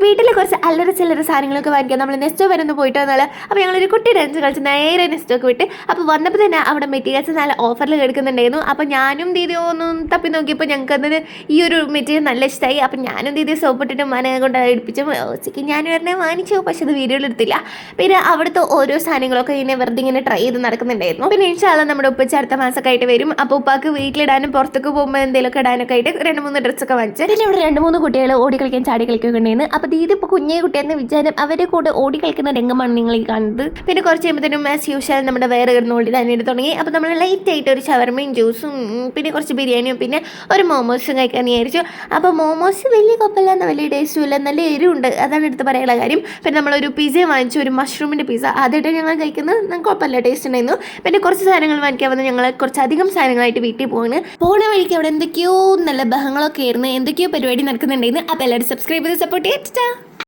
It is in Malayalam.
വീട്ടിലെ കുറച്ച് അല്ലറ ചില്ലറ സാധനങ്ങളൊക്കെ വാങ്ങിക്കാൻ നമ്മൾ നെസ്റ്റോ വരെ ഒന്ന് പോയിട്ട് വന്നാൽ അപ്പോൾ ഞങ്ങളൊരു കുട്ടി ഡാൻസ് കളിച്ച് നേരെ നെസ്റ്റോക്ക് വിട്ട് അപ്പോൾ വന്നപ്പോൾ തന്നെ അവിടെ മെറ്റീരിയൽസ് നല്ല ഓഫറിൽ എടുക്കുന്നുണ്ടായിരുന്നു. അപ്പോൾ ഞാനും ദീദിയോ ഒന്നും തപ്പി നോക്കിയപ്പോൾ ഞങ്ങൾക്ക് അതിന് ഈ ഒരു മെറ്റീരിയൽ നല്ല ഇഷ്ടമായി. അപ്പം ഞാനും ദീദി സോപ്പിട്ടിട്ട് മന കൊണ്ട് എടുപ്പിച്ചു. ഉച്ചയ്ക്ക് ഞാൻ വരണേ വാങ്ങിച്ചു, പക്ഷെ അത് വീഡിയോയിൽ എടുത്തില്ല. പിന്നെ അവിടുത്തെ ഓരോ സാധനങ്ങളൊക്കെ ഇങ്ങനെ വെറുതെ ഇങ്ങനെ ട്രൈ ചെയ്ത് നടക്കുന്നുണ്ടായിരുന്നു. പിന്നെ ഇൻഷാല്ല നമ്മുടെ ഉപ്പച്ച അടുത്ത മാസമൊക്കെ ആയിട്ട് വരും. അപ്പോൾ ഉപ്പാക്ക് വീട്ടിലിടാനും പുറത്തേക്ക് പോകുമ്പോൾ എന്തെങ്കിലുമൊക്കെ ഇടാനൊക്കെ ആയിട്ട് 2-3 ഡ്രസ്സൊക്കെ വാങ്ങിച്ചു. പിന്നെ ഇവിടെ 2-3 കുട്ടികൾ ഓടി കളിക്കാൻ ചാടി കളിക്കുകയൊക്കെ ഉണ്ടായിരുന്നു. അപ്പോൾ ദീദി ഇപ്പോൾ കുഞ്ഞേ കുട്ടിയെന്ന് വിചാരം അവരുടെ കൂടെ ഓടി കളിക്കുന്ന രംഗമാണ് നിങ്ങൾ ഈ കാണുന്നത്. പിന്നെ കുറച്ച് കഴിയുമ്പോഴത്തേനും ആസ് യൂഷ്വൽ നമ്മുടെ വേറെ കിടന്ന് ഓടി തന്നെ തുടങ്ങി. അപ്പോൾ നമ്മൾ ലൈറ്റ് ആയിട്ട് ഒരു ഷവർമയും ജ്യൂസും പിന്നെ കുറച്ച് ബിരിയാണിയും പിന്നെ ഒരു മോമോസും കഴിക്കാൻ വിചാരിച്ചു. അപ്പോൾ മോമോസ് വലിയ കുഴപ്പമില്ല, വലിയ ടേസ്റ്റും ഇല്ല, നല്ല എരിവുണ്ട്, അതാണ് എടുത്ത് പറയാനുള്ള കാര്യം. പിന്നെ നമ്മളൊരു പിസ്സയും വാങ്ങിച്ചു, ഒരു മഷ്റൂമിൻ്റെ പിസ്സ. അതായിട്ട് ഞങ്ങൾ കഴിക്കുന്നത് കുഴപ്പമില്ല, ടേസ്റ്റ് ഉണ്ടായിരുന്നു. പിന്നെ കുറച്ച് സാധനങ്ങൾ വാങ്ങിക്കാൻ വന്ന് ഞങ്ങൾ കുറച്ചധികം സാധനങ്ങളായിട്ട് വീട്ടിൽ പോണ വഴിക്ക് അവിടെ എന്തൊക്കെയോ നല്ല ബഹങ്ങളൊക്കെ ആയിരുന്നു, എന്തൊക്കെയോ പരിപാടി നടക്കുന്നുണ്ടായിരുന്നു. അപ്പോൾ എല്ലാവരും സബ്സ്ക്രൈബ് ചെയ്ത് സപ്പോർട്ട് ചെയ്യാം.